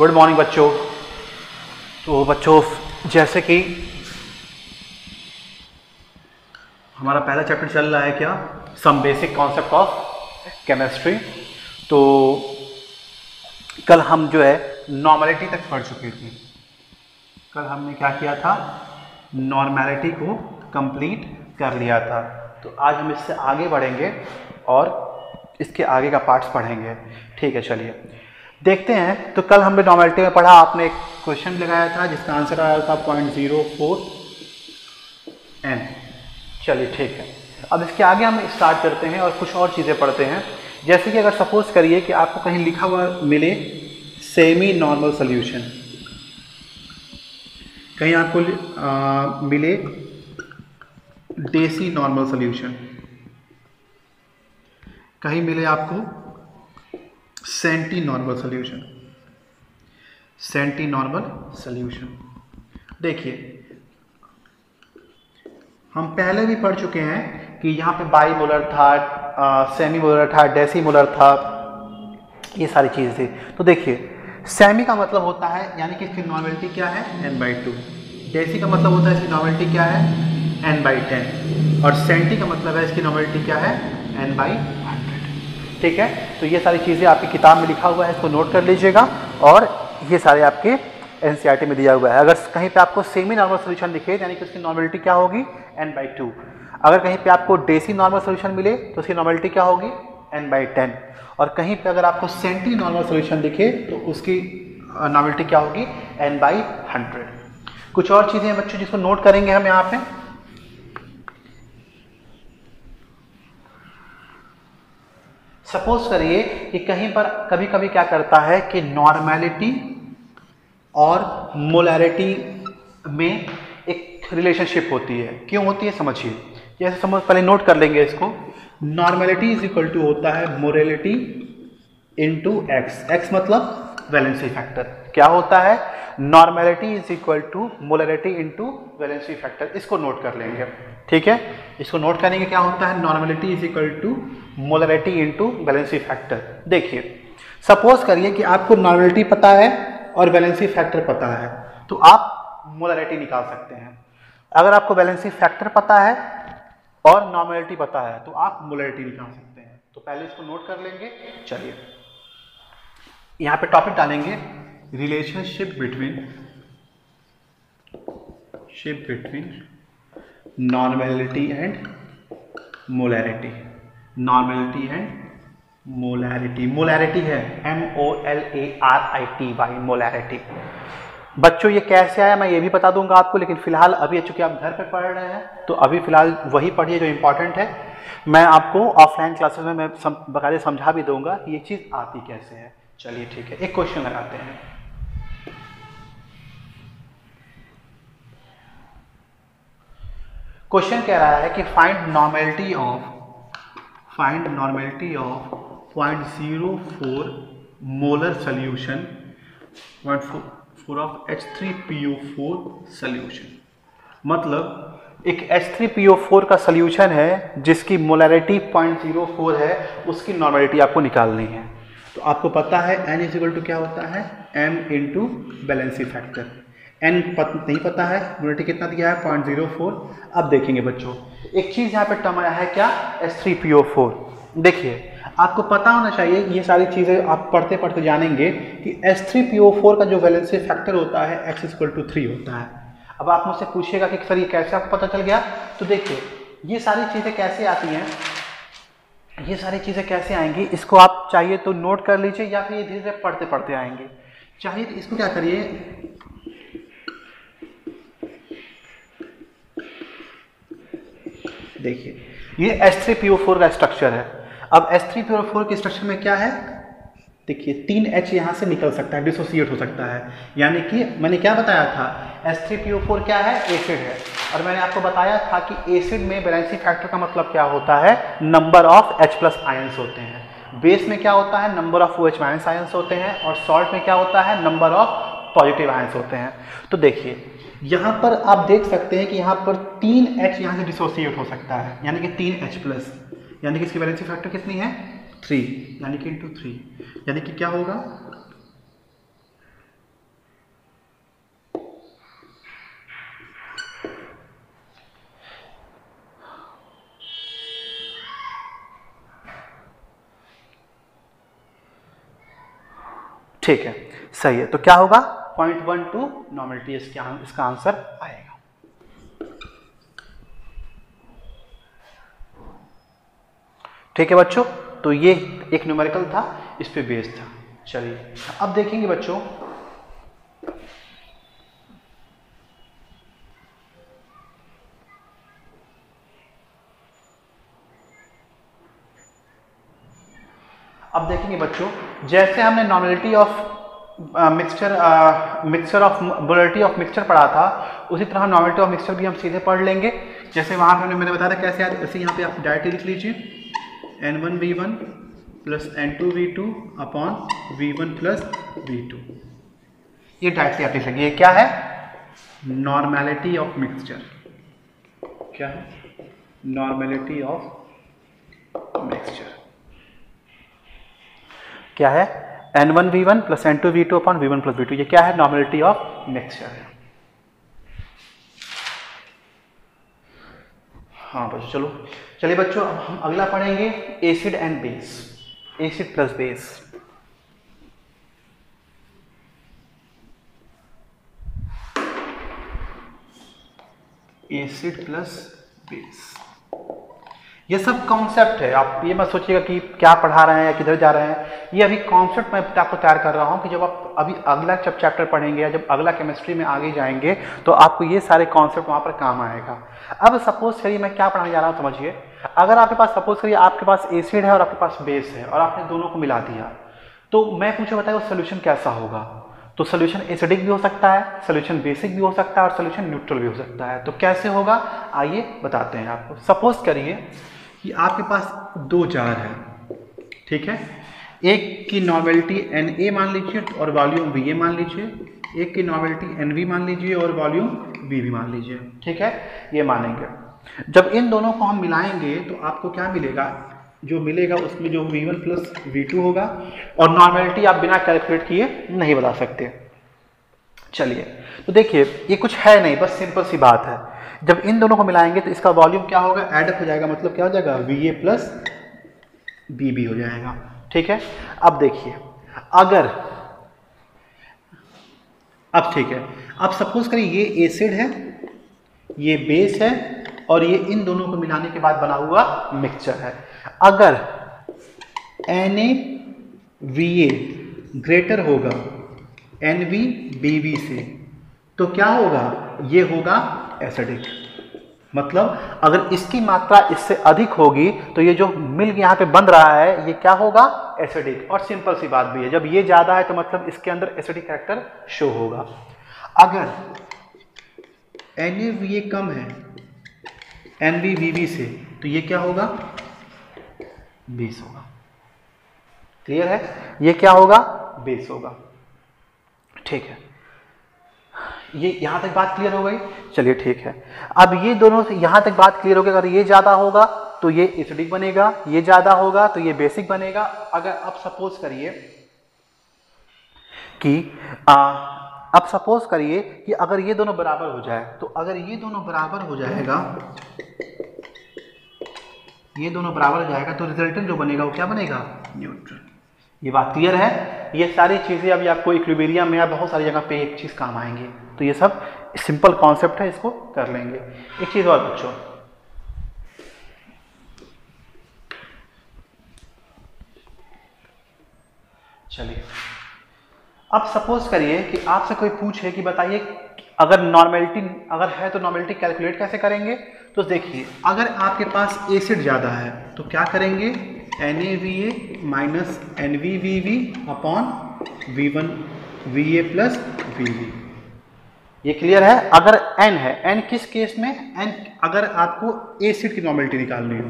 Good morning बच्चों। तो बच्चों, जैसे कि हमारा पहला चैप्टर चल रहा है क्या, some basic concept of chemistry. तो कल हम जो है नॉर्मेलिटी तक पढ़ चुके थे। कल हमने क्या किया था, नॉर्मेलिटी को कंप्लीट कर लिया था। तो आज हम इससे आगे बढ़ेंगे और इसके आगे का पार्ट्स पढ़ेंगे। ठीक है, चलिए देखते हैं। तो कल हमने नॉर्मेलिटी में पढ़ा, आपने एक क्वेश्चन लगाया था जिसका आंसर आया था 0.04 n। चलिए ठीक है, अब इसके आगे हम स्टार्ट करते हैं और कुछ और चीज़ें पढ़ते हैं। जैसे कि अगर सपोज करिए कि आपको कहीं लिखा हुआ मिले सेमी नॉर्मल सोल्यूशन, कहीं आपको मिले डेसी नॉर्मल सोल्यूशन, कहीं मिले आपको centinormal solution, centinormal solution. देखिए हम पहले भी पढ़ चुके हैं कि यहाँ पे बाई मोलर था, सेमी मोलर था, डेसी मोलर था, ये सारी चीज़ें थी। तो देखिए सेमी का मतलब होता है यानी कि इसकी नॉर्मेलिटी क्या है n/2, डेसी का मतलब होता है इसकी नॉर्मेलिटी क्या है n/10 और सेंटी का मतलब है इसकी नॉर्मेलिटी क्या है n/100। ठीक है, तो ये सारी चीज़ें आपकी किताब में लिखा हुआ है, इसको नोट कर लीजिएगा। और ये सारे आपके एनसीईआरटी में दिया हुआ है। अगर कहीं पे आपको सेमी नॉर्मल सोल्यूशन दिखे यानी कि उसकी नॉर्मेलिटी क्या होगी n/2। अगर कहीं पे आपको डेसी नॉर्मल सोल्यूशन मिले तो उसकी नॉर्मेलिटी क्या होगी n/10। और कहीं पे अगर आपको सेंटी नॉर्मल सोल्यूशन दिखे तो उसकी नॉर्मेलिटी क्या होगी n/100। कुछ और चीज़ें बच्चों जिसको नोट करेंगे हम यहाँ पे। सपोज करिए कि कहीं पर कभी कभी क्या करता है कि नॉर्मेलिटी और मोलैरिटी में एक रिलेशनशिप होती है। क्यों होती है समझिए। जैसे समझ, पहले नोट कर लेंगे इसको। नॉर्मेलिटी इज इक्वल टू होता है मोलैरिटी इंटू एक्स। एक्स मतलब वैलेंसी फैक्टर। क्या होता है, normality is equal to molarity into valency factor. इसको नोट कर लेंगे। ठीक है, इसको नोट करेंगे। क्या होता है, normality is equal to molarity into valency factor. देखिए सपोज करिए कि आपको नॉर्मेलिटी पता है और वैलेंसी फैक्टर पता है, तो आप मोलैरिटी निकाल सकते हैं। अगर आपको वैलेंसी फैक्टर पता है और नॉर्मेलिटी पता है तो आप मोलैरिटी निकाल सकते हैं। तो पहले इसको नोट कर लेंगे। चलिए यहाँ पे टॉपिक डालेंगे relationship between normality and molarity. Normality and molarity. Molarity है MOLARITY, मोलैरिटी। बच्चों ये कैसे आया मैं ये भी बता दूंगा आपको, लेकिन फिलहाल अभी चूंकि आप घर पे पढ़ रहे हैं तो अभी फिलहाल वही पढ़िए जो इंपॉर्टेंट है। मैं आपको ऑफलाइन क्लासेस में मैं बकायदे समझा भी दूंगा कि ये चीज़ आती कैसे है। चलिए ठीक है, एक क्वेश्चन लगाते हैं। क्वेश्चन कह रहा है कि find normality of 0.04 molar solution 0.4 of H3PO4 solution. मतलब एक H3PO4 का सोल्यूशन है जिसकी मोलैरिटी 0.04 है, उसकी नॉर्मेलिटी आपको निकालनी है। तो आपको पता है n इज इक्वल टू क्या होता है m into valency factor. n नहीं पता है, मोलैरिटी कितना दिया है 0.04। अब देखेंगे बच्चों एक चीज़ यहाँ पे टर्म आया है क्या, H3PO4। देखिए आपको पता होना चाहिए, ये सारी चीज़ें आप पढ़ते पढ़ते जानेंगे कि H3PO4 का जो वैलेंसी फैक्टर होता है x इक्वल टू 3 होता है। अब आप मुझसे पूछिएगा कि सर ये कैसे आपको पता चल गया। तो देखिए ये सारी चीज़ें कैसे आती हैं, ये सारी चीज़ें कैसे आएंगी, इसको आप चाहिए तो नोट कर लीजिए या फिर ये धीरे धीरे पढ़ते पढ़ते आएंगे। चाहिए तो इसको क्या करिए, देखिए ये H3PO4 का स्ट्रक्चर है। अब H3PO4 के स्ट्रक्चर में क्या है, देखिए 3H यहाँ से निकल सकता है, डिसोसिएट हो सकता है। यानी कि मैंने क्या बताया था, H3PO4 क्या है, एसिड है। और मैंने आपको बताया था कि एसिड में वैलेंसी फैक्टर का मतलब क्या होता है, नंबर ऑफ H+ आयंस होते हैं। बेस में क्या होता है, नंबर ऑफ OH- आयंस होते हैं। और सॉल्ट में क्या होता है, नंबर ऑफ पॉजिटिव आयंस होते हैं। तो देखिए यहाँ पर आप देख सकते हैं कि यहाँ पर 3H यहाँ से डिसोसिएट हो सकता है, यानी कि 3H+, यानी कि इसकी वैलेंसी फैक्टर कितनी है 3, यानी कि इंटू 3, यानी कि क्या होगा ठीक है, सही है। तो क्या होगा 0.12 नॉर्मेलिटी इसका आंसर आएगा। ठीक है बच्चों, तो ये एक न्यूमेरिकल था, इस पे बेस्ड था। चलिए अब देखेंगे बच्चों जैसे हमने normality of mixture of molarity of mixture पढ़ा था, उसी तरह नॉर्मेलिटी ऑफ मिक्सचर भी हम सीधे पढ़ लेंगे। जैसे वहां पे मैंने बताया था कैसे याद, ऐसे यहाँ पे आप डायरेक्टली लिख लीजिए N1V1 plus N2V2 upon V1 plus V2, ये डायरेक्टली आप लिख लेंगे। ये क्या है, नॉर्मेलिटी ऑफ मिक्सचर। क्या है, नॉर्मेलिटी ऑफ मिक्सचर क्या है, N1V1 plus N2V2 upon V1 plus V2, ये क्या है, नॉर्मेलिटी ऑफ मिक्सचर है। हाँ बच्चों, चलिए बच्चों अब हम अगला पढ़ेंगे acid and base, acid plus base. Acid plus base, ये सब कॉन्सेप्ट है। आप ये मत सोचिएगा कि क्या पढ़ा रहे हैं या किधर जा रहे हैं, ये अभी कॉन्सेप्ट मैं आपको तैयार कर रहा हूँ कि जब आप अभी अगला चैप्टर पढ़ेंगे या जब अगला केमिस्ट्री में आगे जाएंगे तो आपको ये सारे कॉन्सेप्ट वहाँ पर काम आएगा। अब सपोज करिए मैं क्या पढ़ाने जा रहा हूँ, समझिए। अगर आपके पास सपोज करिए आपके पास एसिड है और आपके पास बेस है और आपने दोनों को मिला दिया, तो मैं पूछे बताइए सोल्यूशन कैसा होगा। तो सोल्यूशन एसिडिक भी हो सकता है, सोल्यूशन बेसिक भी हो सकता है और सोल्यूशन न्यूट्रल भी हो सकता है। तो कैसे होगा आइए बताते हैं आपको। सपोज करिए कि आपके पास दो जार है, ठीक है, एक की नॉर्मेलिटी Na मान लीजिए और वॉल्यूम Va मान लीजिए, एक की नॉर्मेलिटी Nv मान लीजिए और वॉल्यूम Vv मान लीजिए, ठीक है, ये मानेंगे। जब इन दोनों को हम मिलाएंगे तो आपको क्या मिलेगा, जो मिलेगा उसमें जो V1 प्लस V2 होगा, और नॉर्मेलिटी आप बिना कैलकुलेट किए नहीं बता सकते। चलिए तो देखिए ये कुछ है नहीं, बस सिंपल सी बात है। जब इन दोनों को मिलाएंगे तो इसका वॉल्यूम क्या होगा, एडअप हो जाएगा, मतलब क्या हो जाएगा, Va प्लस Bb हो जाएगा, ठीक है। अब देखिए अगर, अब ठीक है, अब सपोज करिए ये एसिड है, ये बेस है और ये इन दोनों को मिलाने के बाद बना हुआ मिक्सचर है। अगर NaVa ग्रेटर होगा NvBv से तो क्या होगा, ये होगा एसिडिक। मतलब अगर इसकी मात्रा इससे अधिक होगी तो ये जो मिल्क यहाँ पे बन रहा है ये क्या होगा, एसिडिक। और सिंपल सी बात भी है, जब ये ज्यादा है तो मतलब इसके अंदर एसिडिक कैरेक्टर शो होगा। अगर NaVa कम है NvBv से तो ये क्या होगा, बेस होगा। क्लियर है, ये क्या होगा, बेस होगा, ठीक है। ये यहां तक बात क्लियर हो गई। चलिए ठीक है, अब ये दोनों से यहां तक बात क्लियर हो गई। अगर ये ज्यादा होगा तो ये एसिडिक बनेगा, ये ज्यादा होगा तो ये बेसिक बनेगा। अगर अब सपोज करिए कि अब सपोज करिए कि अगर ये दोनों बराबर हो जाए, तो अगर ये दोनों बराबर हो जाएगा, ये दोनों बराबर हो जाएगा तो रिजल्टेंट जो बनेगा वो क्या बनेगा, न्यूट्रल। ये बात क्लियर है। ये सारी चीजें अभी आपको इक्विलिब्रियम में या बहुत सारी जगह पे एक चीज काम आएंगे। तो ये सब सिंपल कॉन्सेप्ट है, इसको कर लेंगे। एक चीज और बच्चों, चलिए अब सपोज करिए कि आपसे कोई पूछे कि बताइए अगर नॉर्मेलिटी अगर है तो नॉर्मेलिटी कैलकुलेट कैसे करेंगे। तो देखिए अगर आपके पास एसिड ज़्यादा है तो क्या करेंगे, NaVa minus NvBv upon V1 Va plus Vb। ये क्लियर है। अगर N है, N किस केस में, N अगर आपको एसिड की नॉर्मेलिटी निकालनी हो।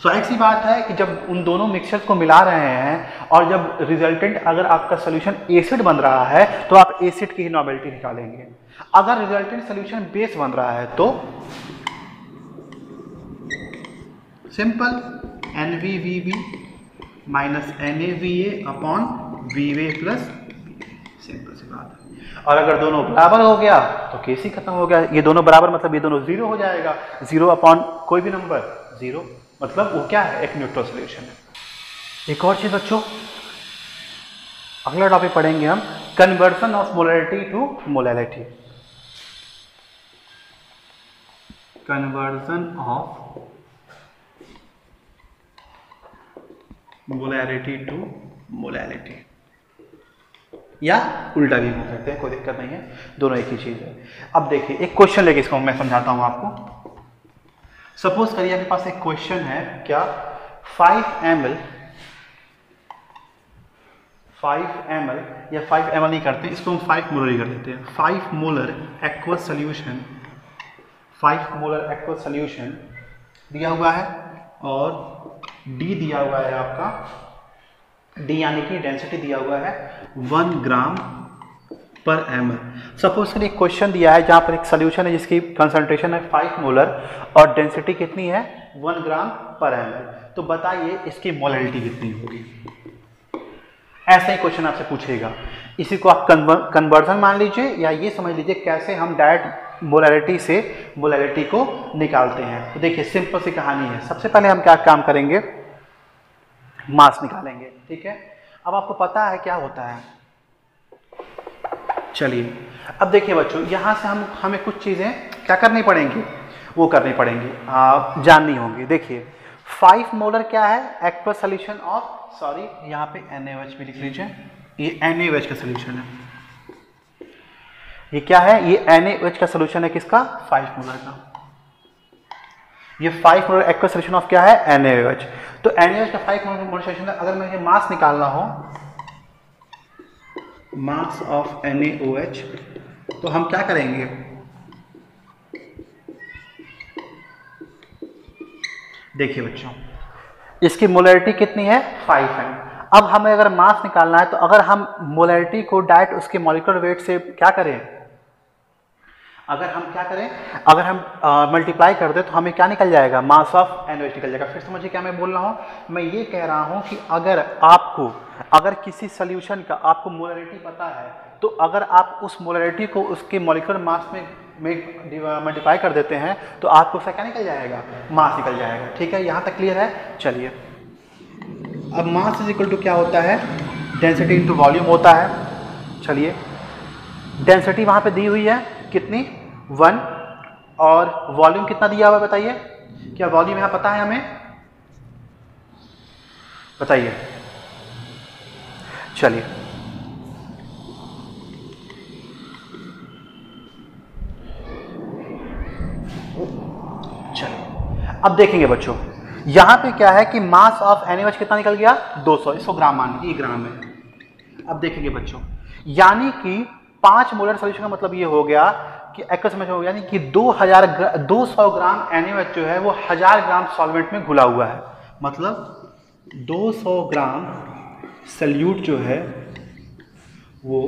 स्वाभाविक सी बात है कि जब उन दोनों मिक्सचर्स को मिला रहे हैं और जब रिजल्टेंट अगर आपका सोल्यूशन एसिड बन रहा है तो आप एसिड की ही नॉर्मेलिटी निकालेंगे। अगर रिजल्टेंट सोल्यूशन बेस बन रहा है तो simple NvBv minus NaVa upon Va plus, simple सी बात है। और अगर दोनों बराबर हो गया तो केस ही खत्म हो गया। ये दोनों बराबर मतलब ये दोनों जीरो हो जाएगा। जीरो अपॉन कोई भी नंबर जीरो, मतलब वो क्या है, एक न्यूट्रल सॉल्यूशन है। एक और चीज बच्चों, अगला टॉपिक पढ़ेंगे हम conversion of molarity to molality. Conversion of molarity to molality, या उल्टा भी बोल सकते हैं, कोई दिक्कत नहीं है, दोनों एक ही चीज है। अब देखिए एक क्वेश्चन लेके इसको मैं समझाता हूं आपको। सपोज करिए आपके पास एक क्वेश्चन है, क्या 5 ml या 5 ml नहीं करते, इसको हम 5 मोलर ही कर देते हैं। 5 molar aqueous solution, 5 molar aqueous solution दिया हुआ है और डी दिया हुआ है आपका, डी यानी कि डेंसिटी दिया हुआ है 1 ग्राम पर ml। सपोज करिए एक क्वेश्चन दिया है जहां पर एक सोल्यूशन है जिसकी कंसंट्रेशन है 5 मोलर और डेंसिटी कितनी है 1 ग्राम पर ml। तो बताइए इसकी मोलैलिटी कितनी होगी। ऐसा ही क्वेश्चन आपसे पूछेगा, इसी को आप कन्वर्जन मान लीजिए या ये समझ लीजिए कैसे हम डायरेक्ट मोलैलिटी से मोलैलिटी को निकालते हैं। तो देखिए सिंपल सी कहानी है। सबसे पहले हम क्या काम करेंगे, मास निकालेंगे, ठीक है। अब आपको पता है क्या होता है, चलिए अब देखिए बच्चों, यहां से हमें कुछ चीजें क्या करनी पड़ेंगी, वो करनी पड़ेंगी, आप जाननी होंगी। देखिए 5 मोलर क्या है, एक्वस सोल्यूशन ऑफ, सॉरी यहाँ पे NaOH भी लिख लीजिए, ये NaOH का सोल्यूशन है। ये क्या है, ये NaOH का सोल्यूशन है किसका, 5 मोलर का। ये 5 मोलर एक्वस सोल्यूशन ऑफ क्या है, NaOH। तो NaOH का 5 मोलर सोल्यूशन है। अगर मुझे मास निकालना हो, मास ऑफ NaOH, तो हम क्या करेंगे, देखिए बच्चों इसकी मोलैरिटी कितनी है 5 है। अब हमें अगर मास निकालना है तो अगर हम मोलैरिटी को डायरेक्ट उसके मॉलिक्यूलर वेट से क्या करें, अगर हम मल्टीप्लाई कर दे तो हमें क्या निकल जाएगा, मास ऑफ NaOH निकल जाएगा। फिर समझिए क्या मैं बोल रहा हूँ, मैं ये कह रहा हूँ कि अगर किसी सोल्यूशन का आपको मोलैरिटी पता है तो अगर आप उस मोलैरिटी को उसके मॉलिक्यूलर मास में मल्टीप्लाई कर देते हैं तो आपको उसका क्या निकल जाएगा, मास निकल जाएगा। ठीक है, यहाँ तक क्लियर है। चलिए अब मास इज इक्वल टू क्या होता है, डेंसिटी इंटू वॉल्यूम होता है। चलिए डेंसिटी वहाँ पे दी हुई है कितनी, 1, और वॉल्यूम कितना दिया हुआ है बताइए, क्या वॉल्यूम यहाँ पता है हमें, बताइए। चलिए अब देखेंगे बच्चों, यहां पे क्या है कि मास ऑफ NaOH कितना निकल गया 200, इसको ग्राम मान लीजिए, ग्राम में। अब देखेंगे बच्चों, यानी कि 5 मोलर सोल्यूशन का मतलब ये हो गया कि एक्वस में हो गया, यानी कि 200 ग्राम NaOH जो है वो 1000 ग्राम सॉल्वेंट में घुला हुआ है। मतलब 200 ग्राम सल्यूट जो है वो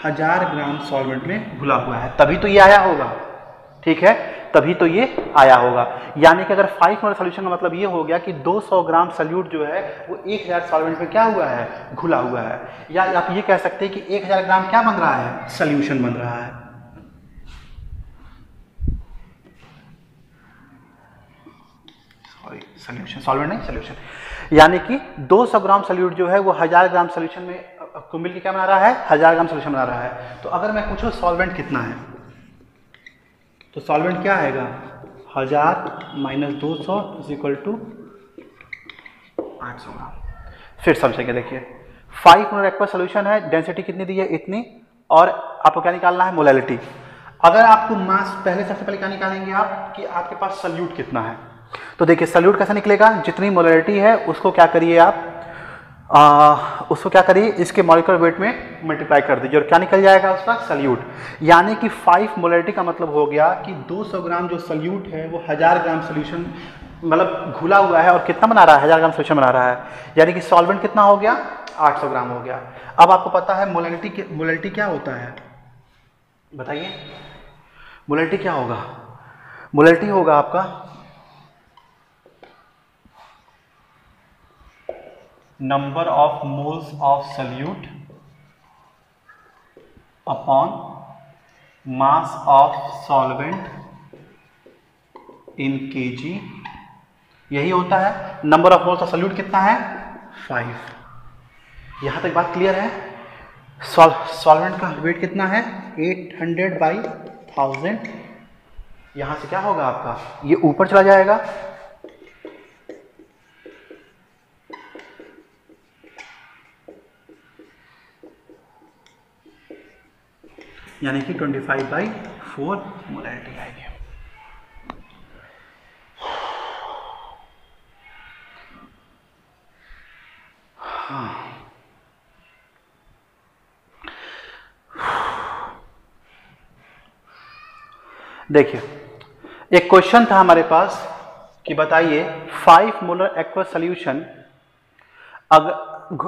1000 ग्राम सॉल्वेंट में घुला हुआ है, तभी तो ये आया होगा। ठीक है, तभी तो ये आया होगा। यानी कि अगर 5 मोलर सोल्यूशन का मतलब ये हो गया कि 200 ग्राम सल्यूट जो है वो 1000 सॉल्वेंट में क्या हुआ है, घुला हुआ है। या आप ये कह सकते हैं कि 1000 ग्राम क्या बन रहा है, सोल्यूशन बन रहा है। सॉरी, सोल्यूशन, सॉल्वेंट नहीं, सोल्यूशन। यानी कि 200 ग्राम सल्यूट जो है वो 1000 ग्राम सोल्यूशन में को मिलकर क्या बना रहा है, 1000 ग्राम सोल्यूशन बना रहा है। तो अगर मैं पूछूं सॉल्वेंट कितना है, तो सॉल्वेंट क्या आएगा, 1000 माइनस 200 इज इक्वल टू 800 ग्राम। फिर समझेंगे, देखिए 5 मोलर एक्वस सोल्यूशन है, डेंसिटी कितनी दी है, इतनी, और आपको क्या निकालना है, मोलैलिटी। अगर आपको मास, सबसे पहले क्या निकालेंगे आप, कि आपके पास सल्यूट कितना है। तो देखिए सल्यूट कैसे निकलेगा, जितनी मोलैलिटी है उसको क्या करिए आप, उसको क्या करिए, इसके मॉलिक्यूलर वेट में मल्टीप्लाई कर दीजिए और क्या निकल जाएगा उसका, सल्यूट। यानी कि 5 मोलैरिटी का मतलब हो गया कि 200 ग्राम जो सल्यूट है वो 1000 ग्राम सोल्यूशन मतलब घुला हुआ है, और कितना बना रहा है, 1000 ग्राम सोल्यूशन बना रहा है। यानी कि सॉल्वेंट कितना हो गया, 800 ग्राम हो गया। अब आपको पता है मोलैलिटी क्या होता है, बताइए मोलैलिटी क्या होगा। मोलैलिटी होगा आपका number of moles of solute upon mass of solvent in kg यही होता है। Number of moles of solute कितना है? 5। यहाँ तक बात क्लियर है? सॉल्वेंट का वेट कितना है? 800/1000। यहाँ से क्या होगा आपका, ये ऊपर चला जाएगा, यानी कि 25/4 मोलैरिटी आएगी। देखिए, एक क्वेश्चन था हमारे पास कि बताइए 5 मोलर एक्वस सॉल्यूशन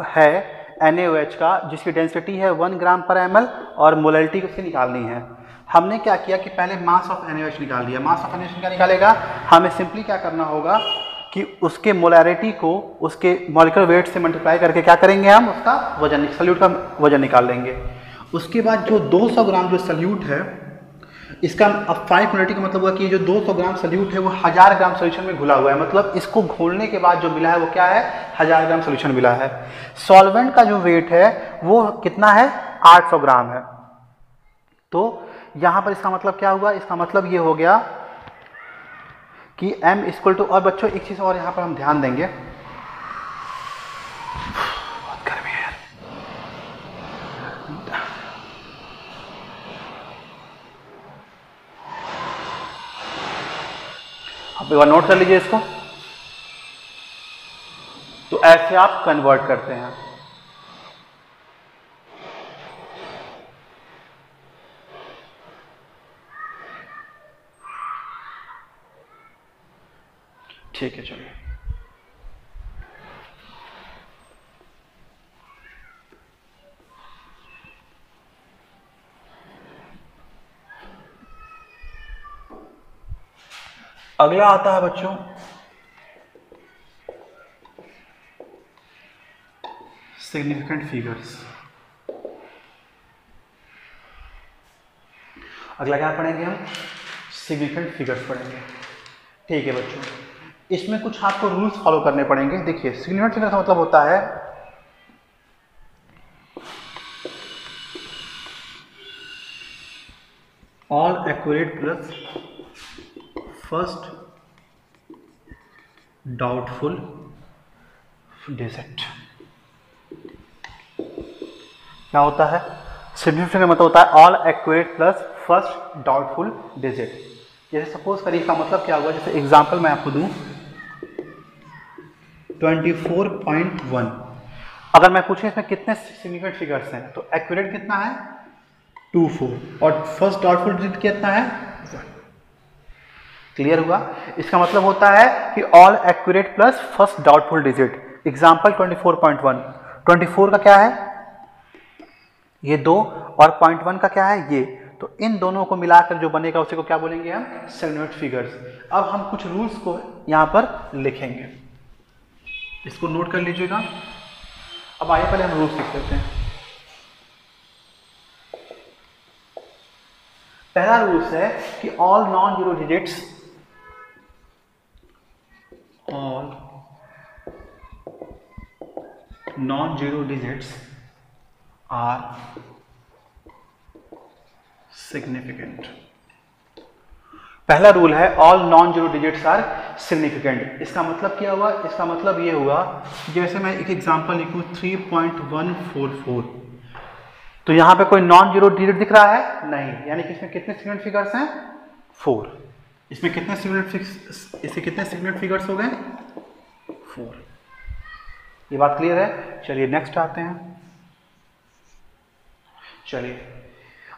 है NaOH का जिसकी डेंसिटी है 1 ग्राम पर ml और मोलैरिटी उसकी निकालनी है। हमने क्या किया कि पहले मास ऑफ NaOH निकाल दिया। मास ऑफ NaOH क्या निकालेगा? हमें सिंपली क्या करना होगा कि उसके मोलैरिटी को उसके मॉलिक्यूलर वेट से मल्टीप्लाई करके क्या करेंगे, हम उसका वजन, सॉल्यूट का वजन निकाल लेंगे। उसके बाद जो 200 ग्राम जो सॉल्यूट है, इसका अब 5 मोलैरिटी का मतलब हुआ कि जो 200 ग्राम सॉल्यूट है वो 1000 ग्राम सॉल्यूशन में घुला हुआ है, मतलब इसको घोलने के बाद जो मिला है वो क्या है? 1000 ग्राम सॉल्यूशन मिला है। सॉल्वेंट का जो वेट है वो कितना है? 800 ग्राम है। तो यहां पर इसका मतलब क्या हुआ? इसका मतलब ये हो गया कि M = और बच्चों एक चीज और यहां पर हम ध्यान देंगे, बहुत गर्मी है यार। आप एक बार नोट कर लीजिए इसको। तो ऐसे आप कन्वर्ट करते हैं। ठीक है, चलिए। अगला आता है बच्चों सिग्निफिकेंट फिगर्स। अगला क्या पढ़ेंगे हम? सिग्निफिकेंट फिगर्स पढ़ेंगे। ठीक है बच्चों, इसमें कुछ आपको रूल्स फॉलो करने पड़ेंगे। देखिए, सिग्निफिकेंट फिगर का मतलब होता है all accurate plus first doubtful digit. क्या होता है? सिग्निफिकेंट का मतलब होता है all accurate plus first doubtful digit. जैसे सपोज करिए, इसका मतलब क्या हुआ? जैसे एग्जांपल मैं आपको दूं 24.1। अगर मैं पूछूं इसमें कितने सिग्निफिकेंट फिगर्स हैं, तो एक्यूरेट कितना है? 24 और फर्स्ट डाउटफुल डिजिट कितना है? 1। क्लियर हुआ? इसका मतलब होता है कि all accurate plus first doubtful digit. Example 24.1, 24 का क्या है? ये 2 और 0.1 का क्या है? ये। तो इन दोनों को मिलाकर जो बनेगा उसी को क्या बोलेंगे हम? Significant figures. अब हम कुछ रूल्स को यहां पर लिखेंगे, इसको नोट कर लीजिएगा। अब आइए पहले हम रूल्स लिख लेते हैं। पहला रूल्स है कि all non zero digits, all non zero digits are significant. पहला रूल है all non zero digits are significant. इसका मतलब क्या हुआ? इसका मतलब ये हुआ, जैसे मैं एक एग्जांपल लिखूं 3.144, तो यहां पे कोई नॉन जीरो डिजिट दिख रहा है? नहीं, यानी कि इसमें कितने सिग्निफिकेंट फिगर्स हैं? 4। इसमें कितने सिग्निफिकेंट फिगर्स हो गए? 4। ये बात क्लियर है? चलिए नेक्स्ट आते हैं। चलिए,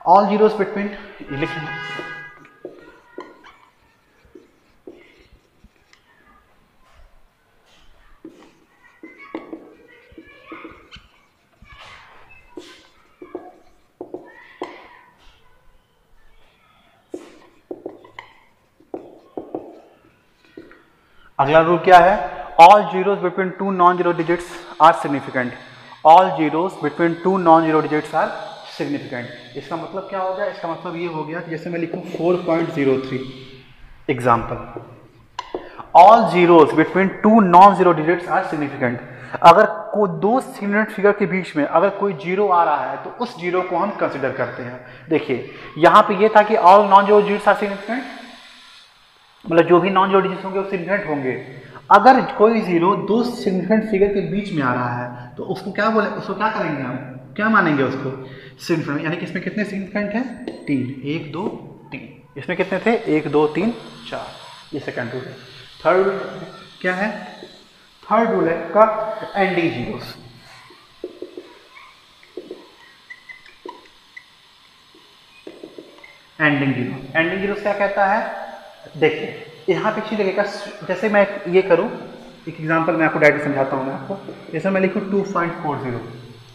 ऑल जीरोस बिटवीन, लिख लें, अगला रूल क्या है? All zeros between two non zero digits are significant. All zeros between two non zero digits are significant. इसका मतलब क्या हो गया? इसका मतलब ये हो गया कि जैसे मैं लिखूं 4.03 example, all zeros between two non zero digits are significant. अगर को दो सिग्निफिकेंट फिगर के बीच में अगर कोई जीरो आ रहा है तो उस जीरो को हम कंसिडर करते हैं। देखिए यहां पे ये था कि all non zero digits are significant, मतलब जो भी नॉन जीरो डिजिट्स होंगे वो सिग्निफिकेंट होंगे। अगर कोई जीरो दो सिग्निफिकेंट फिगर के बीच में आ रहा है तो उसको क्या बोले, उसको क्या करेंगे हम, क्या मानेंगे उसको, सिग्निफिकेंट। यानी कि इसमें कितने सिग्निफिकेंट हैं, 3, 1 2 3। इसमें कितने थे, 1 2 3 4। ये सेकंड रूल है। थर्ड रूल क्या है, थर्ड रूल है का ending zeros. Ending zero, ending zeros क्या कहता है, देखिए यहाँ पे चीज लगेगा, जैसे मैं ये करूँ, एक एग्जांपल मैं आपको डायरेक्ट समझाता हूँ मैं आपको। जैसे मैं लिखूँ 2.40,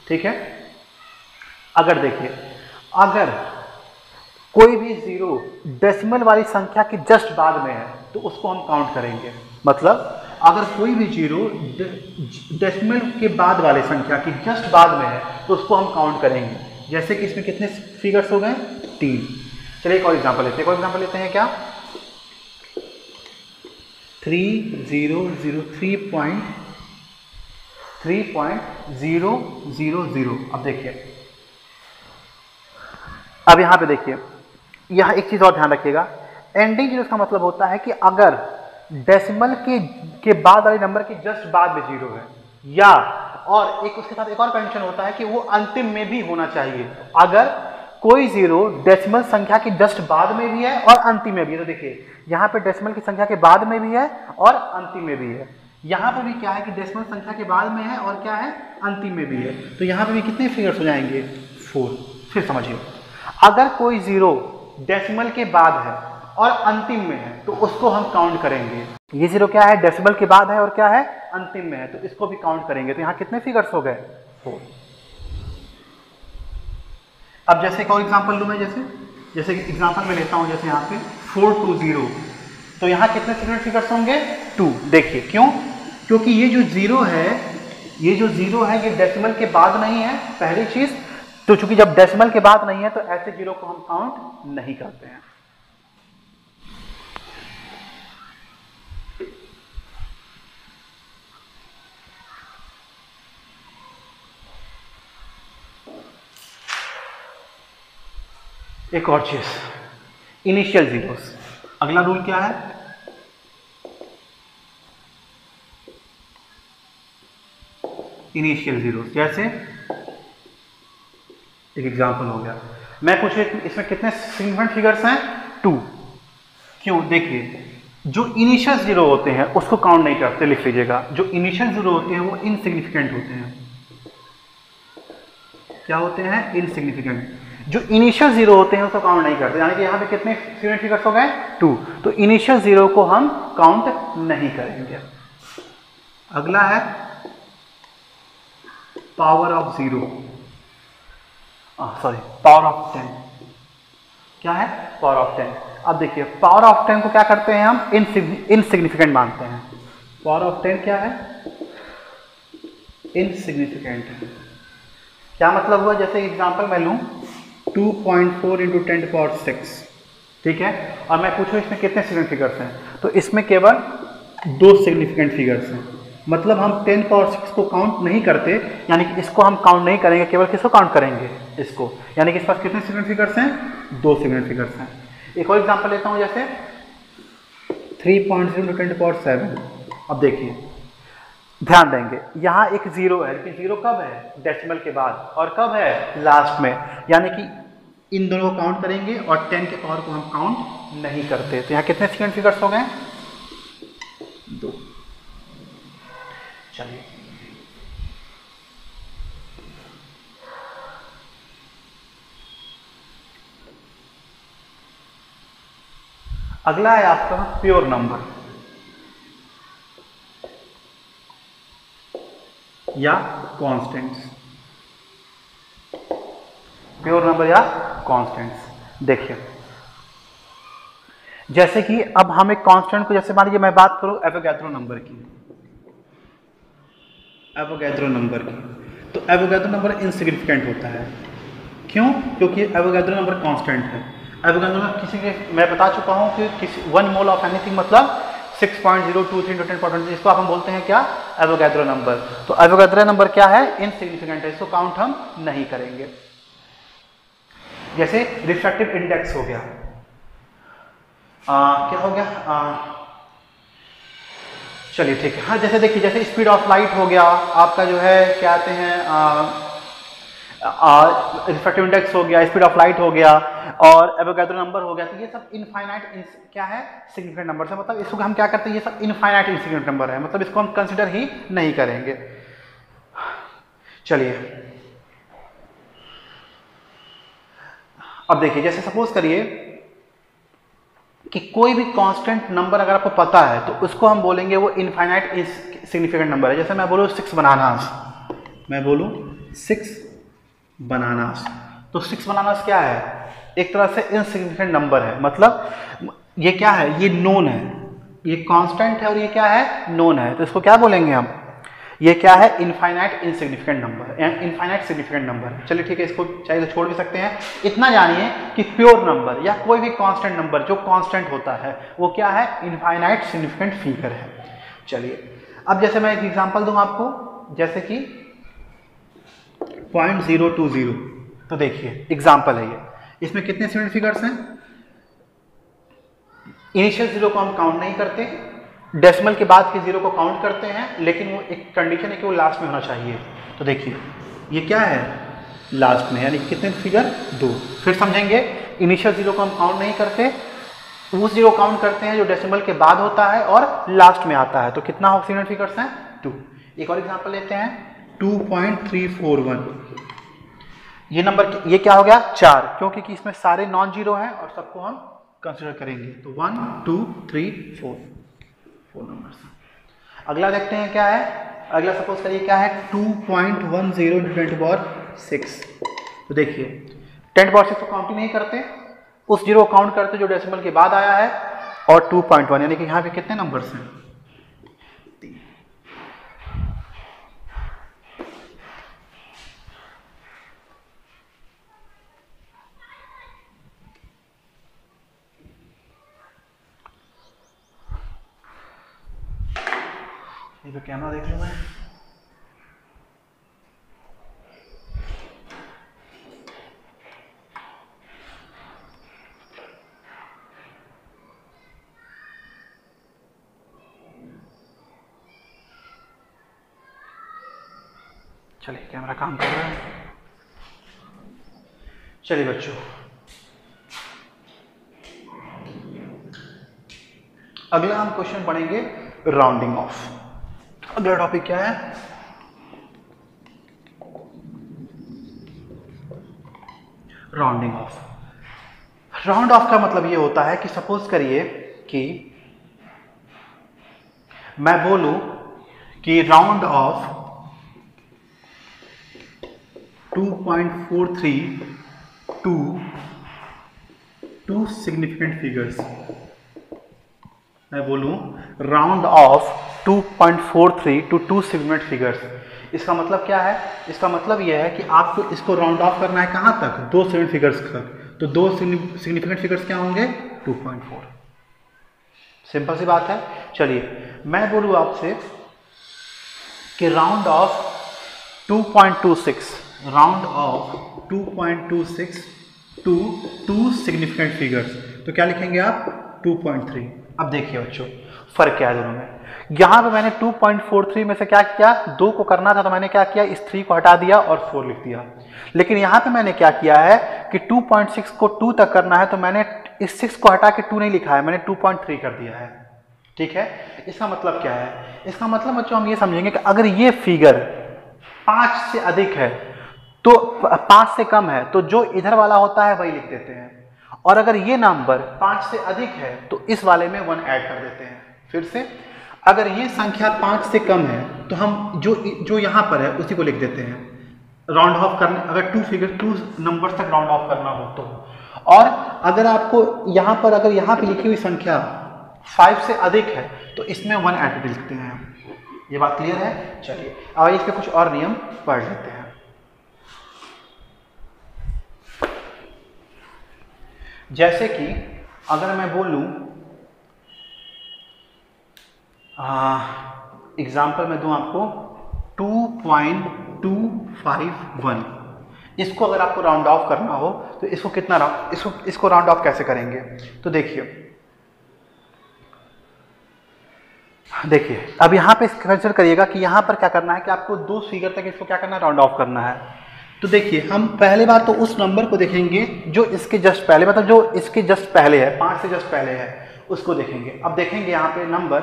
ठीक है। अगर देखिए अगर कोई भी जीरो डेसिमल वाली संख्या के जस्ट बाद में है तो उसको हम काउंट करेंगे। मतलब अगर कोई भी जीरो डेसिमल के बाद वाले संख्या की जस्ट बाद में है तो उसको हम काउंट करेंगे। जैसे कि इसमें कितने फिगर्स हो गए, 3। चलिए एक और एग्जांपल लेते हैं, एक और एग्जांपल लेते हैं क्या, 3.000। अब देखिए, अब यहां पे देखिए, यहां एक चीज और ध्यान रखिएगा, एंडिंग जीरो का मतलब होता है कि अगर डेसिमल के बाद वाले नंबर के जस्ट बाद में जीरो है, या और एक उसके साथ एक और कंडीशन होता है कि वो अंतिम में भी होना चाहिए। अगर कोई जीरो डेसिमल संख्या के जस्ट बाद में भी है और अंतिम में भी है, तो देखिए यहाँ पे डेसिमल की संख्या के बाद में भी है और अंतिम में भी है। यहाँ पे भी क्या है कि डेसिमल संख्या के बाद में है और क्या है, अंतिम में भी है। तो यहाँ पे भी कितने फिगर्स हो जाएंगे, 4। फिर समझिए, अगर कोई जीरो डेसिमल के बाद है और अंतिम में है तो उसको हम काउंट करेंगे। ये जीरो क्या है, डेसिमल के बाद है और क्या है, अंतिम में है, तो इसको भी काउंट करेंगे। तो यहाँ कितने फिगर्स हो गए, 4। अब जैसे एक और एग्जांपल लूँ मैं, जैसे एग्जांपल में लेता हूँ, जैसे यहाँ पे 420, तो यहाँ कितने सिग्निफिकेंट फिगर्स होंगे, 2। देखिए क्यों, क्योंकि ये जो जीरो है ये डेसिमल के बाद नहीं है, पहली चीज। तो चूंकि जब डेसिमल के बाद नहीं है तो ऐसे जीरो को हम काउंट नहीं करते हैं। एक और चीज, इनिशियल जीरोस। अगला रूल क्या है, इनिशियल जीरोस। जैसे एक एग्जांपल हो गया, मैं पूछ इसमें कितने सिग्निफिकेंट फिगर्स हैं, 2। क्यों, देखिए जो इनिशियल जीरो होते हैं उसको काउंट नहीं करते, लिख लीजिएगा। जो इनिशियल जीरो होते हैं वो इनसिग्निफिकेंट होते हैं। क्या होते हैं, इनसिग्निफिकेंट। जो इनिशियल जीरो होते हैं उसको काउंट नहीं करते, यानी कि यहाँ पे कितने सिग्निफिकेंट फिगर्स हो गए, 2। तो इनिशियल जीरो को हम काउंट नहीं करेंगे। अगला है power of zero, power of 10। क्या है, पावर ऑफ 10। अब देखिए पावर ऑफ 10 को क्या करते हैं हम, इनसिग्निफिकेंट मानते हैं। पावर ऑफ 10 क्या है, इनसिग्निफिकेंट है। क्या मतलब हुआ, जैसे एग्जांपल मैं लूं 2.4 × 10⁶, ठीक है, और मैं पूछूं इसमें कितने सिग्निफिकेंट फिगर्स हैं, तो इसमें केवल 2 सिग्निफिकेंट फिगर्स हैं। मतलब हम 10⁶ को काउंट नहीं करते, यानी कि इसको हम काउंट नहीं करेंगे, केवल किसको काउंट करेंगे, इसको। यानी कि इस पास कितने सिग्निफिकेंट फिगर्स हैं, 2 सिग्निफिकेंट फिगर्स हैं। एक और एग्जांपल लेता हूं, जैसे 3.0 × 10⁷। अब देखिए ध्यान देंगे, यहाँ एक जीरो है, लेकिन जीरो कब है, डेसिमल के बाद, और कब है, लास्ट में। यानी कि इन दोनों को काउंट करेंगे और 10 के पावर को हम काउंट नहीं करते। तो यहाँ कितने सिग्निफिकेंट फिगर्स हो गए, 2। चलिए अगला है आपका प्योर नंबर या कांस्टेंट्स। प्योर नंबर या कांस्टेंट्स। देखिए जैसे कि अब हम एक कांस्टेंट को, जैसे मान लीजिए मैं बात करूं एवोगैड्रो नंबर की, एवोगैड्रो नंबर की, तो एवोगैड्रो नंबर इनसिग्निफिकेंट होता है। क्यों, क्योंकि एवोगैड्रो नंबर कांस्टेंट है। एवोगैड्रो नंबर किसी के, मैं बता चुका हूं कि किसी 1 मोल ऑफ एनीथिंग मतलब 6.023 × 10⁻⁻⁰, इसको आप हम बोलते हैं क्या, एवोगैड्रो नंबर। तो एवोगैड्रो नंबर क्या है, इनसिग्निफिकेंट है, इसको काउंट हम नहीं करेंगे। जैसे रिफ्रैक्टिव इंडेक्स हो गया, क्या हो गया, चलिए ठीक है, हाँ जैसे देखिए, जैसे स्पीड ऑफ लाइट हो गया आपका, जो है क्या आते हैं, रिफ्रैक्टिव इंडेक्स हो गया, स्पीड ऑफ लाइट हो गया, और एवोगैड्रो नंबर हो गया, तो ये सब इनफाइनाइट क्या है, सिग्निफिकेंट नंबर है। मतलब इसको हम क्या करते हैं, ये सब इनफाइनाइट इनसिग्निफिकेंट नंबर है, मतलब इसको हम कंसिडर ही नहीं करेंगे। चलिए अब देखिए, जैसे सपोज करिए कि कोई भी कांस्टेंट नंबर अगर आपको पता है तो उसको हम बोलेंगे वो इनफाइनाइट सिग्निफिकेंट नंबर है। जैसे मैं बोलूँ 6 बनानास, मैं बोलूँ 6 बनानास, तो 6 बनानास क्या है, एक तरह से इनसिग्निफिकेंट नंबर है। मतलब ये क्या है, ये नोन है, ये कांस्टेंट है और ये क्या है, नोन है, तो इसको क्या बोलेंगे हम, ये क्या है, infinite insignificant number, infinite significant number. चलिए ठीक है, इसको चाहे तो छोड़ भी सकते हैं। इतना जानिए कि प्योर नंबर या कोई भी कांस्टेंट नंबर जो कांस्टेंट होता है वो क्या है, इनफाइनाइट सिग्निफिकेंट फिगर है। चलिए अब जैसे मैं एक एग्जांपल दूं आपको, जैसे कि 0.020, तो देखिए एग्जांपल है ये, इसमें कितने सिग्निफिकेंट फिगर्स हैं, इनिशियल जीरो को हम काउंट नहीं करते, डेसिमल के बाद के जीरो को काउंट करते हैं, लेकिन वो एक कंडीशन है कि वो लास्ट में होना चाहिए। तो देखिए ये क्या है, लास्ट में, यानी कितने फिगर, 2। फिर समझेंगे, इनिशियल जीरो को हम काउंट नहीं करते, उस जीरो काउंट करते हैं जो डेसिमल के बाद होता है और लास्ट में आता है। तो कितना सिग्निफिकेंट फिगर्स हैं, 2। एक और एग्जांपल लेते हैं, 2.341, ये नंबर, ये क्या हो गया, 4, क्योंकि कि इसमें सारे नॉन जीरो हैं और सबको हम कंसिडर करेंगे। तो 1 2 3 4 नंबर्स। अगला देखते हैं क्या है, अगला सपोज करिए क्या है, 2.10 × 10⁻6। तो देखिए 10⁻6 को काउंट ही नहीं करते, उस जीरो को काउंट करते जो डेसिमल के बाद आया है, और 2.1, यानी कि यहाँ पे कितने नंबर्स हैं, 3। ये कैमरा देख लूं मैं, चलिए कैमरा काम कर रहा है। चलिए बच्चों, अगला हम क्वेश्चन पढ़ेंगे राउंडिंग ऑफ। अगला टॉपिक क्या है, राउंडिंग ऑफ। राउंड ऑफ का मतलब ये होता है कि सपोज करिए कि मैं बोलूं कि round off 2.43 to significant figures. मैं बोलूं round off 2.43 to 2 significant figures. इसका मतलब क्या है, इसका मतलब यह है कि आपको इसको राउंड ऑफ करना है कहां तक, 2 सिग्निफिकेंट फिगर्स तक। तो 2 सिग्निफिकेंट फिगर्स क्या होंगे, 2.4। सिंपल सी बात है। चलिए मैं बोलूं आपसे कि round off 2.26, round off 2.26 to 2 significant figures, तो क्या लिखेंगे आप, 2.3। अब देखिए बच्चों फर्क क्या है दोनों में। यहां पे मैंने 2.43 में से क्या किया, 2 को करना था तो मैंने क्या किया, इस 3 को हटा दिया और 4 लिख दिया। लेकिन यहां पे मैंने क्या किया है कि 2.6 को 2 तक करना है तो मैंने इस 6 को हटा के 2 नहीं लिखा है, मैंने 2.3 कर दिया है। ठीक है, इसका मतलब क्या है, इसका मतलब बच्चों हम ये समझेंगे कि अगर ये फिगर 5 से अधिक है तो 5 से कम है तो जो इधर वाला होता है वही लिख देते हैं, और अगर ये नंबर 5 से अधिक है तो इस वाले में 1 ऐड कर देते हैं। फिर से, अगर ये संख्या 5 से कम है तो हम जो यहां पर है उसी को लिख देते हैं। राउंड ऑफ करने, अगर 2 नंबर्स तक राउंड ऑफ करना हो तो, और अगर आपको यहां पर, अगर यहां पे लिखी हुई संख्या 5 से अधिक है तो इसमें 1 ऐड लिखते हैं। ये बात क्लियर है। चलिए अब इसके कुछ और नियम पढ़ लेते हैं। जैसे कि अगर मैं बोलूं एग्जाम्पल मैं दूं आपको 2.251। इसको अगर आपको राउंड ऑफ करना हो तो इसको कितना इसको राउंड ऑफ कैसे करेंगे? तो देखिए अब यहाँ पे कंसिडर करिएगा कि यहाँ पर क्या करना है कि आपको 2 फिगर तक इसको क्या करना है, राउंड ऑफ करना है। तो देखिए हम पहले बार तो उस नंबर को देखेंगे जो इसके जस्ट पहले, मतलब जो इसके जस्ट पहले है, 5 से जस्ट पहले है, उसको देखेंगे। अब देखेंगे यहाँ पे नंबर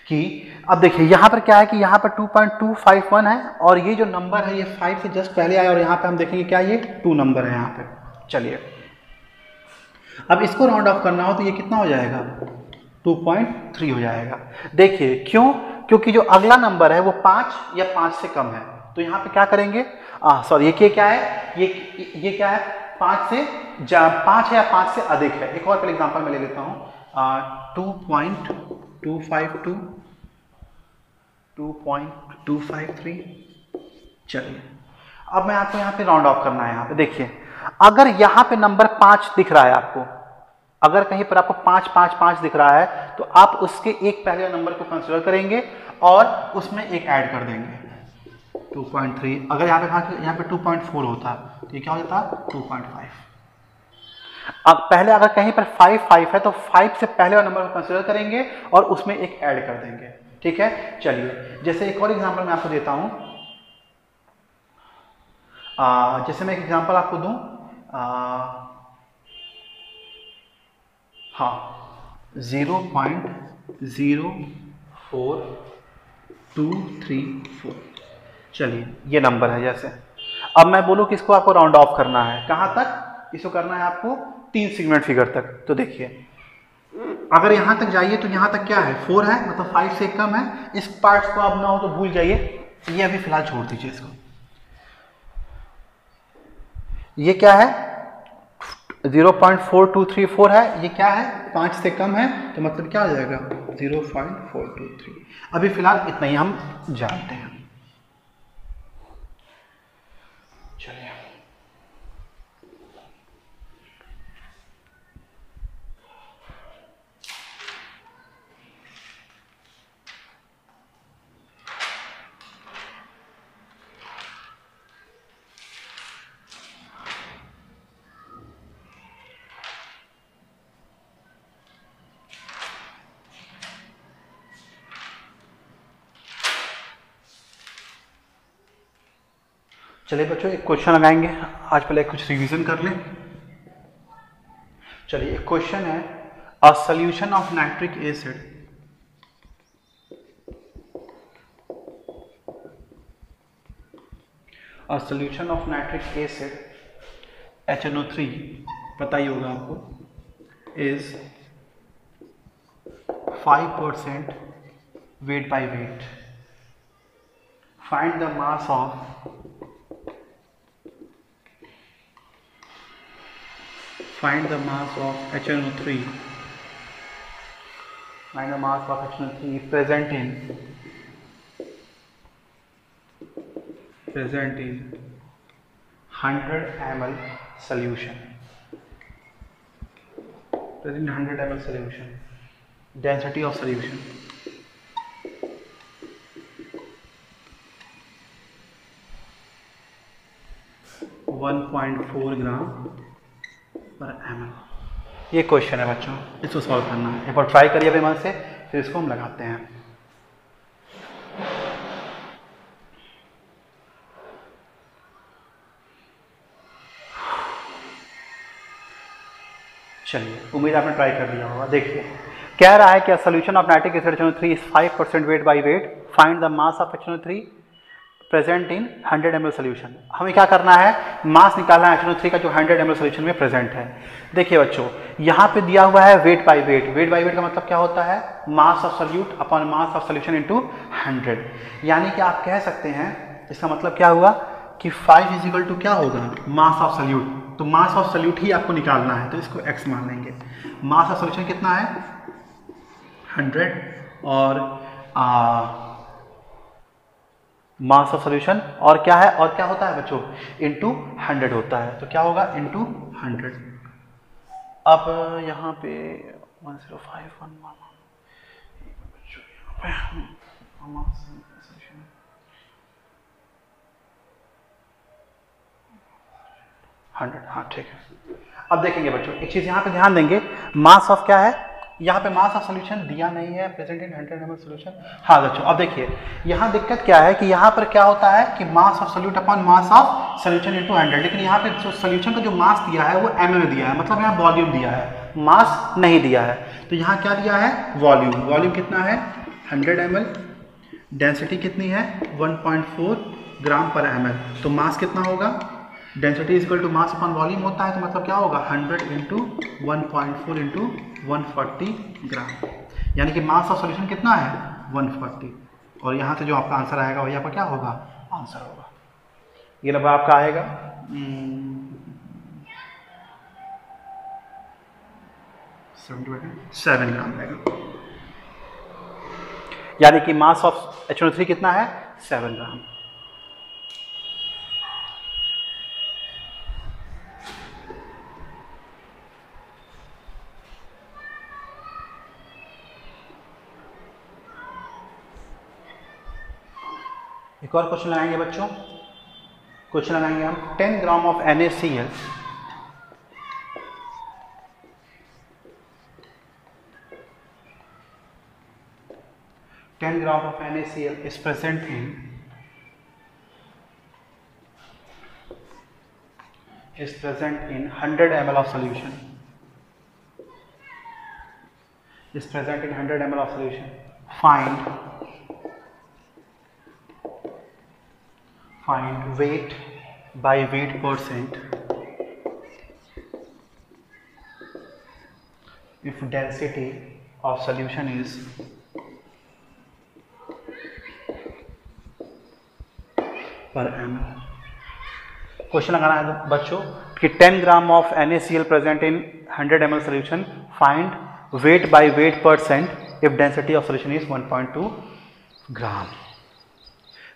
कि अब देखिए यहाँ पर क्या है कि यहाँ पर 2.251 है और ये जो नंबर है ये 5 से जस्ट पहले आया और यहाँ पे हम देखेंगे क्या ये 2 नंबर है यहाँ पे। चलिए अब इसको राउंड ऑफ करना हो तो ये कितना हो जाएगा, 2.3 हो जाएगा। देखिए क्यों? क्योंकि जो अगला नंबर है वो 5 या 5 से कम है, तो यहाँ पे क्या करेंगे, सॉरी ये क्या है, ये क्या है, 5 है या 5 से अधिक है। एक और एग्जांपल मैं ले लेता हूँ, 2.252, 2.253। चलिए अब मैं आपको यहाँ पे राउंड ऑफ करना है। यहाँ पे देखिए अगर यहाँ पे नंबर 5 दिख रहा है आपको, अगर कहीं पर आपको 5 दिख रहा है तो आप उसके एक पहले नंबर को कंसीडर करेंगे और उसमें एक ऐड कर देंगे 2.3। अगर यहाँ पे 2.4 होता तो ये क्या हो जाता, 2.5। अब पहले अगर कहीं पर 5 है तो 5 से पहले वाला नंबर को कंसीडर करेंगे और उसमें एक ऐड कर देंगे। ठीक है, चलिए जैसे एक और एग्जांपल मैं आपको देता हूं, जैसे मैं एक एग्जांपल आपको दूं, हाँ 0.04234। चलिए ये नंबर है। जैसे अब मैं बोलूं कि इसको आपको राउंड ऑफ करना है, कहां तक इसको करना है आपको, 3 सिगमेंट फिगर तक। तो देखिए अगर यहां तक जाइए तो यहां तक क्या है, 4 है, मतलब 5 से कम है। इस पार्ट को आप ना हो तो भूल जाइए, ये अभी फिलहाल छोड़ दीजिए इसको। ये क्या है, 0.4234 है, ये क्या है, 5 से कम है, तो मतलब क्या हो जाएगा 0.423। अभी फिलहाल इतना ही हम जानते हैं। चलिए चलिए बच्चों एक क्वेश्चन लगाएंगे। आज पहले कुछ रिवीजन कर लें। चलिए एक क्वेश्चन है, a solution of nitric acid HNO3, पता ही होगा आपको, is 5% weight by weight. Find the mass of HNO3. Find the mass of HNO3 present in 100 ml solution. Present in 100 ml solution. Density of solution 1.4 ग्राम पर ml। ये question है बच्चों, इसको solve करना है। एक बार ट्राई करिए अपने मन से, फिर इसको हम लगाते हैं। चलिए उम्मीद आपने ट्राई कर लिया होगा। देखिए कह रहा है कि solution of nitric acid HNO3 is 5% weight by weight, find the mass of HNO3 present in 100 ml solution. हमें क्या करना है, मास निकालना है HNO3 का जो 100 ml सोल्यूशन में प्रेजेंट है। देखिए बच्चों यहाँ पे दिया हुआ है weight by weight. Weight by weight का मतलब क्या होता है, mass of solute upon mass of solution into 100। यानी कि आप कह सकते हैं, इसका मतलब क्या हुआ कि 5 इजिकल टू क्या होगा, मास ऑफ सोल्यूट। तो मास ऑफ सोल्यूट ही आपको निकालना है, तो इसको x मान लेंगे। मास ऑफ सोल्यूशन कितना है 100 और मास ऑफ सोल्यूशन और क्या है, और क्या होता है बच्चों, इनटू 100 होता है। तो क्या होगा इनटू 100। अब यहाँ पे 1051 100, हाँ ठीक है। अब देखेंगे बच्चों एक चीज़ यहाँ पे ध्यान देंगे, मास ऑफ क्या है, यहाँ पे मास ऑफ सोल्यूशन दिया नहीं है, प्रेजेंट इन 100 ml सोल्यूशन। हाँ बच्चों अब देखिए यहाँ दिक्कत क्या है कि यहाँ पर क्या होता है कि mass of solute upon mass of solution into 100, लेकिन यहाँ पे जो सोल्यूशन का जो मास दिया है वो एम में दिया है, मतलब यहाँ वॉल्यूम दिया है, मास नहीं दिया है। तो यहाँ क्या दिया है, वॉल्यूम। वॉल्यूम कितना है 100 ml, डेंसिटी कितनी है 1.4 ग्राम पर ml, तो मास कितना होगा, density is equal to mass upon volume होता है, तो मतलब क्या होगा 100 इंटू 1.4 इंटू 140 ग्राम, यानी कि मास ऑफ सोल्यूशन कितना है 140, और यहाँ से जो आपका आंसर आएगा वही आपका क्या होगा, आंसर होगा। ये नंबर आपका आएगा 7 ग्राम आएगा, यानी कि मास ऑफ HNO3 कितना है 7 ग्राम। एक और क्वेश्चन लगाएंगे बच्चों, क्वेश्चन लगाएंगे हम 10 gram of NaCl, of NaCl is present in 100 ml of solution, find weight by weight percent if density of solution is per ml। Question लगाना है बच्चों कि 10 gram of NaCl present in 100 ml solution, find weight by weight percent if density of solution is 1.2 ग्राम।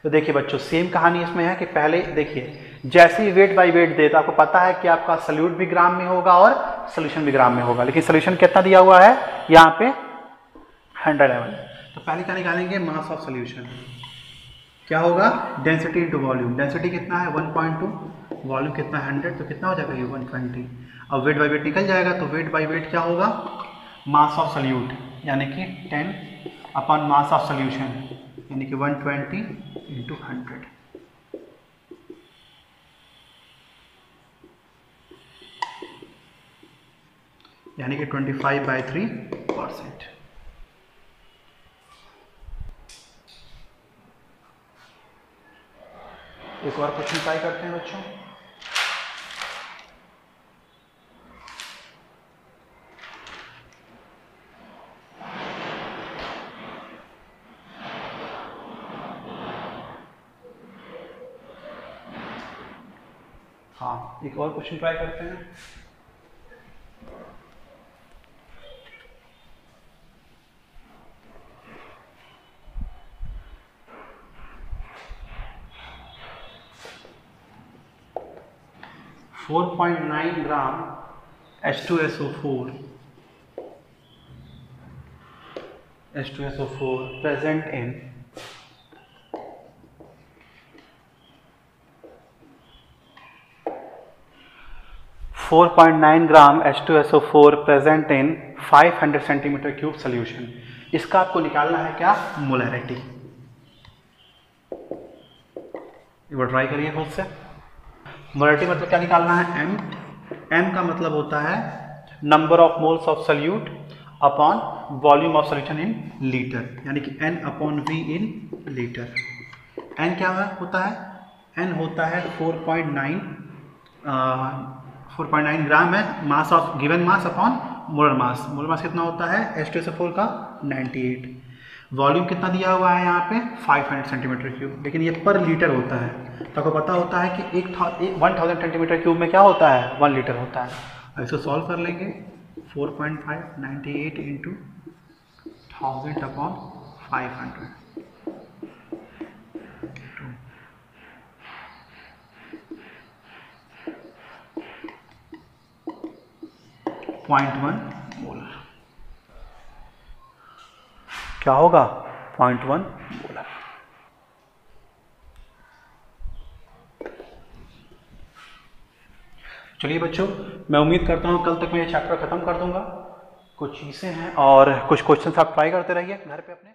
तो देखिए बच्चों same कहानी इसमें है कि पहले देखिए जैसे ही वेट बाय वेट दे तो आपको पता है कि आपका सोल्यूट भी ग्राम में होगा और सोल्यूशन भी ग्राम में होगा, लेकिन सोल्यूशन कितना दिया हुआ है यहाँ पे 100 ml। तो पहले क्या निकालेंगे, मास ऑफ सोल्यूशन क्या होगा, डेंसिटी इंटू वॉल्यूम, डेंसिटी कितना है 1.2, वॉल्यूम कितना है 100, तो कितना हो जाएगा ये 120। अब वेट बाय वेट निकल जाएगा, तो वेट बाय वेट क्या होगा, मास ऑफ सोल्यूट यानी कि 10 अपॉन मास ऑफ सोल्यूशन यानी कि 120 इंटू 100, यानी कि 25/3%। एक और क्वेश्चन ट्राई करते हैं बच्चों, हाँ एक और क्वेश्चन ट्राई करते हैं। .9 ग्राम H2SO4 present in 4.9 gram H2SO4 present in 500 centimetre cube solution. इसका आपको निकालना है क्या, मोलैरिटी। एक बार ट्राई करिए खुद से। मोलैरिटी मतलब क्या निकालना है, m का मतलब होता है number of moles of solute upon volume of solution in litre, यानी कि n upon v in litre. n क्या होता है, n होता है 4.9 ग्राम है, mass of given mass upon molar mass. Molar mass कितना होता है H2SO4 का 98। वॉल्यूम कितना दिया हुआ है यहाँ पे 500 सेंटीमीटर क्यूब, लेकिन ये पर लीटर होता है, तो आपको पता होता है कि 1000 सेंटीमीटर क्यूब में क्या होता है 1 लीटर होता है। अब इसको सॉल्व कर लेंगे, 4.5 98 इंटू 1000 अपॉन 500, 0.1 मोलर। क्या होगा 0.1 मोलर। चलिए बच्चों, मैं उम्मीद करता हूँ कल तक मैं ये चैप्टर खत्म कर दूंगा। कुछ चीज़ें हैं और कुछ क्वेश्चंस आप ट्राई करते रहिए घर पे अपने।